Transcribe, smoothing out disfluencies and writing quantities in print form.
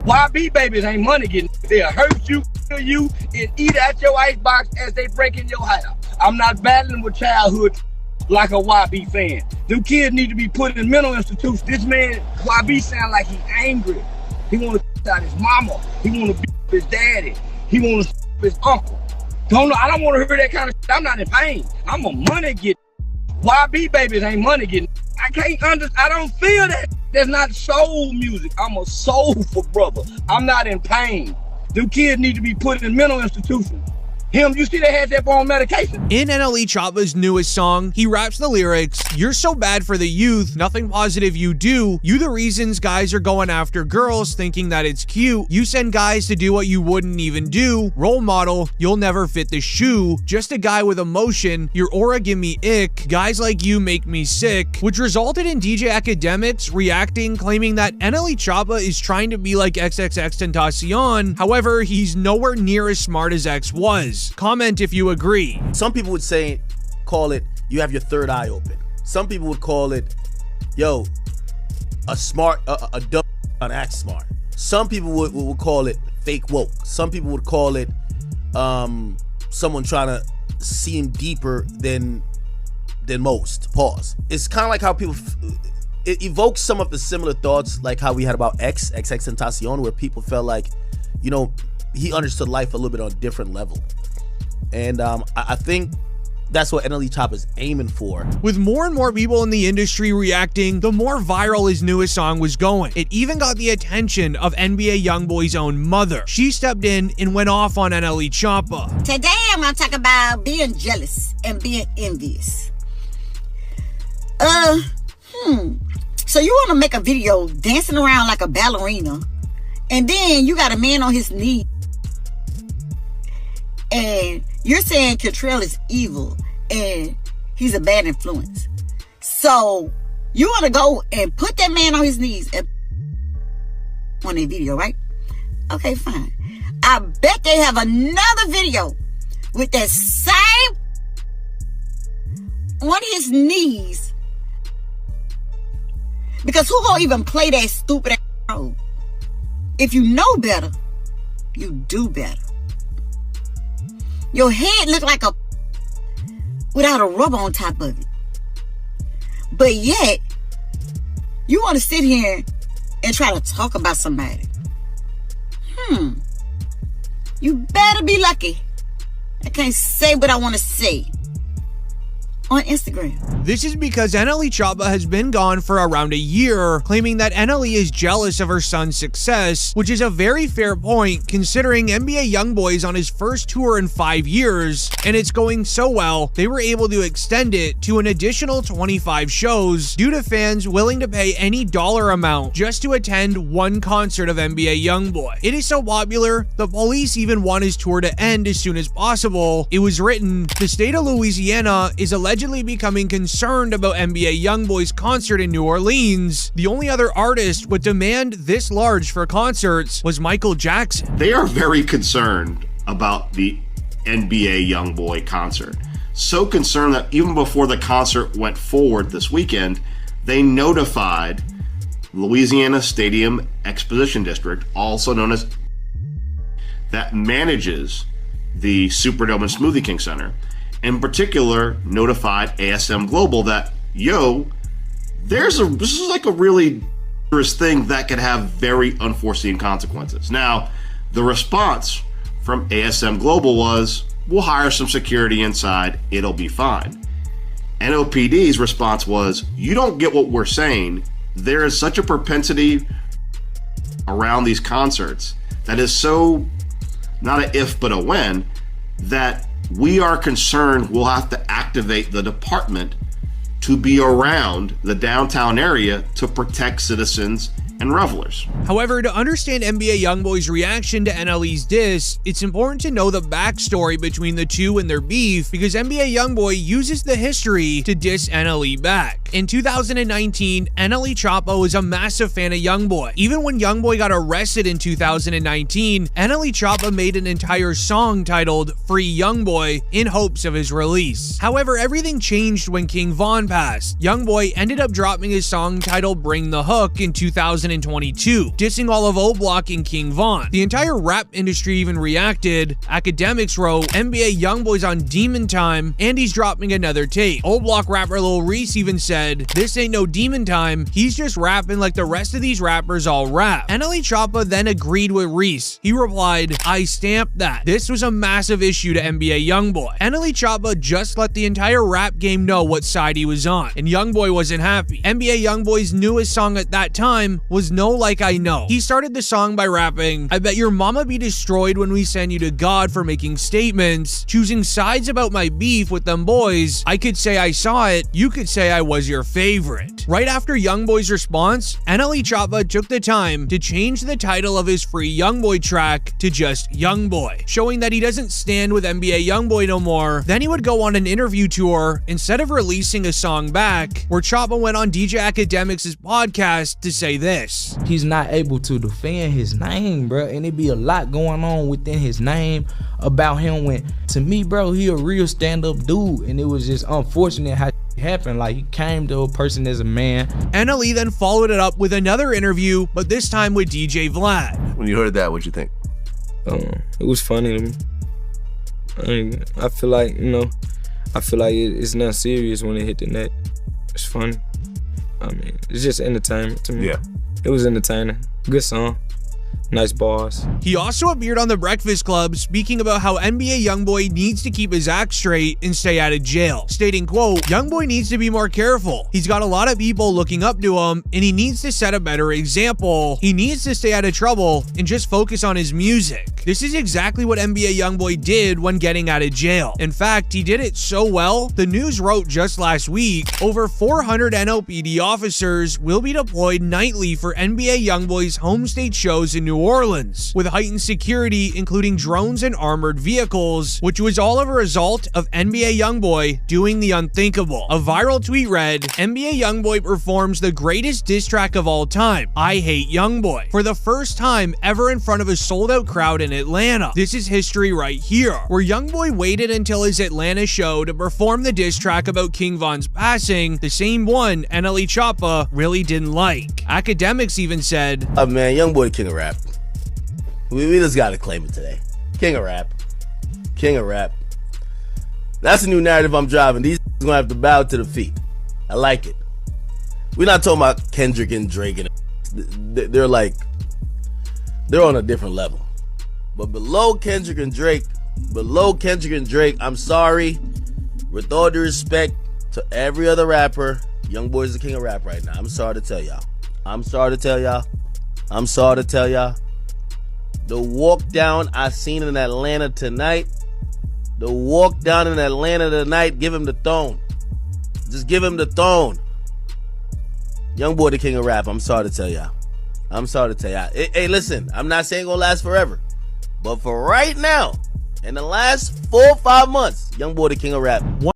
YB babies ain't money getting. They'll hurt you, kill you, and eat at your icebox as they break in your house. I'm not battling with childhood like a YB fan. Them kids need to be put in mental institutions. This man, YB, sound like he angry. He want to out his mama. He want to beat his daddy. He want to his uncle. I don't want to hear that kind of shit. I'm not in pain. I'm a money getter. YB babies ain't money getting. I don't feel that. That's not soul music. I'm a soulful brother. I'm not in pain. Them kids need to be put in mental institutions. You see they had that on medication. In NLE Choppa's newest song, he raps the lyrics, "You're so bad for the youth, nothing positive you do. You the reasons guys are going after girls thinking that it's cute. You send guys to do what you wouldn't even do. Role model, you'll never fit the shoe. Just a guy with emotion, your aura give me ick. Guys like you make me sick," which resulted in DJ Academics reacting, claiming that NLE Choppa is trying to be like XXXTentacion. However, he's nowhere near as smart as X was. Comment if you agree. Some people would call it, you have your third eye open. Some people would call it, yo, a dumb act smart. Some people would call it fake woke. Some people would call it someone trying to seem deeper than most. Pause. It's kind of like how people, it evokes some of the similar thoughts like how we had about XXXTentacion, where people felt like, you know, he understood life a little bit on a different level. And I think that's what NLE Choppa is aiming for. With more and more people in the industry reacting, the more viral his newest song was going. It even got the attention of NBA YoungBoy's own mother. She stepped in and went off on NLE Choppa. Today I'm gonna talk about being jealous and being envious. So you wanna make a video dancing around like a ballerina, and then you got a man on his knee, and you're saying Cantrell is evil and he's a bad influence. So you want to go and put that man on his knees and on a video, right? Okay, fine. I bet they have another video with that same on his knees. Because who gonna even play that stupid role? If you know better, you do better. Your head look like a without a rubber on top of it. But yet, you want to sit here and try to talk about somebody. You better be lucky I can't say what I want to say on Instagram. This is because NLE Choppa has been gone for around a year, claiming that NLE is jealous of her son's success, which is a very fair point considering NBA YoungBoy is on his first tour in 5 years, and it's going so well, they were able to extend it to an additional 25 shows due to fans willing to pay any dollar amount just to attend one concert of NBA YoungBoy. It is so popular, the police even want his tour to end as soon as possible. It was written, the state of Louisiana is allegedly becoming concerned about NBA YoungBoy's concert in New Orleans. The only other artist with demand this large for concerts was Michael Jackson. They are very concerned about the NBA YoungBoy concert. So concerned that even before the concert went forward this weekend, they notified Louisiana Stadium Exposition District, also known as, that manages the Superdome and Smoothie King Center, in particular notified ASM Global that, yo, this is like a really dangerous thing that could have very unforeseen consequences. Now, the response from ASM Global was, we'll hire some security inside, it'll be fine. NOPD's response was, you don't get what we're saying. There is such a propensity around these concerts that is so, not an if but a when, that we are concerned we'll have to activate the department to be around the downtown area to protect citizens and revelers. However, to understand NBA YoungBoy's reaction to NLE's diss, it's important to know the backstory between the two and their beef, because NBA YoungBoy uses the history to diss NLE back. In 2019, NLE Choppa was a massive fan of YoungBoy. Even when YoungBoy got arrested in 2019, NLE Choppa made an entire song titled Free YoungBoy in hopes of his release. However, everything changed when King Von passed. YoungBoy ended up dropping his song titled Bring the Hook in 2022, dissing all of O Block and King Von. The entire rap industry even reacted. Academics wrote, NBA YoungBoy's on demon time and he's dropping another tape. O Block rapper Lil Reese even said, this ain't no demon time, he's just rapping like the rest of these rappers all rap. NLE Choppa then agreed with Reese. He replied, I stamped that. This was a massive issue to NBA YoungBoy. NLE Choppa just let the entire rap game know what side he was on, and YoungBoy wasn't happy. NBA YoungBoy's newest song at that time was No Like I Know. He started the song by rapping, I bet your mama be destroyed when we send you to God for making statements, choosing sides about my beef with them boys. I could say I saw it, you could say I was your favorite. Right after YoungBoy's response, NLE Choppa took the time to change the title of his Free YoungBoy track to just YoungBoy, showing that he doesn't stand with NBA YoungBoy no more. Then he would go on an interview tour instead of releasing a song back, where Choppa went on DJ Academics' podcast to say this. He's not able to defend his name, bro, and it be a lot going on within his name about him when, to me, bro, he a real stand-up dude, and it was just unfortunate how it happened. Like, he came to a person as a man. NLE then followed it up with another interview, but this time with DJ Vlad. When you heard that, what'd you think? It was funny to me. I feel like, it's not serious when it hit the net. It's funny. It's just entertainment to me. Yeah. It was entertaining. Good song. Nice bars. He also appeared on The Breakfast Club speaking about how NBA YoungBoy needs to keep his act straight and stay out of jail, stating, quote, YoungBoy needs to be more careful. He's got a lot of people looking up to him and he needs to set a better example. He needs to stay out of trouble and just focus on his music. This is exactly what NBA YoungBoy did when getting out of jail. In fact, he did it so well, the news wrote just last week, over 400 NLPD officers will be deployed nightly for NBA YoungBoy's home state shows in New Orleans, with heightened security including drones and armored vehicles, which was all of a result of NBA YoungBoy doing the unthinkable. A viral tweet read, NBA YoungBoy performs the greatest diss track of all time, I Hate YoungBoy, for the first time ever in front of a sold-out crowd in Atlanta. This is history right here, where YoungBoy waited until his Atlanta show to perform the diss track about King Von's passing, the same one NLE Choppa really didn't like. Academics even said, Man, YoungBoy king of rap. We just gotta claim it today. King of rap. King of rap. That's a new narrative I'm driving. These gonna have to bow to the feet. I like it. We're not talking about Kendrick and Drake, and they're on a different level. But below Kendrick and Drake, I'm sorry. With all due respect to every other rapper, YoungBoy's the king of rap right now. I'm sorry to tell y'all. The walk down I seen in Atlanta tonight. Give him the throne. Just give him the throne. YoungBoy the king of rap. I'm sorry to tell y'all. Hey, listen, I'm not saying it's gonna last forever. But for right now, in the last 4 or 5 months, YoungBoy the king of rap.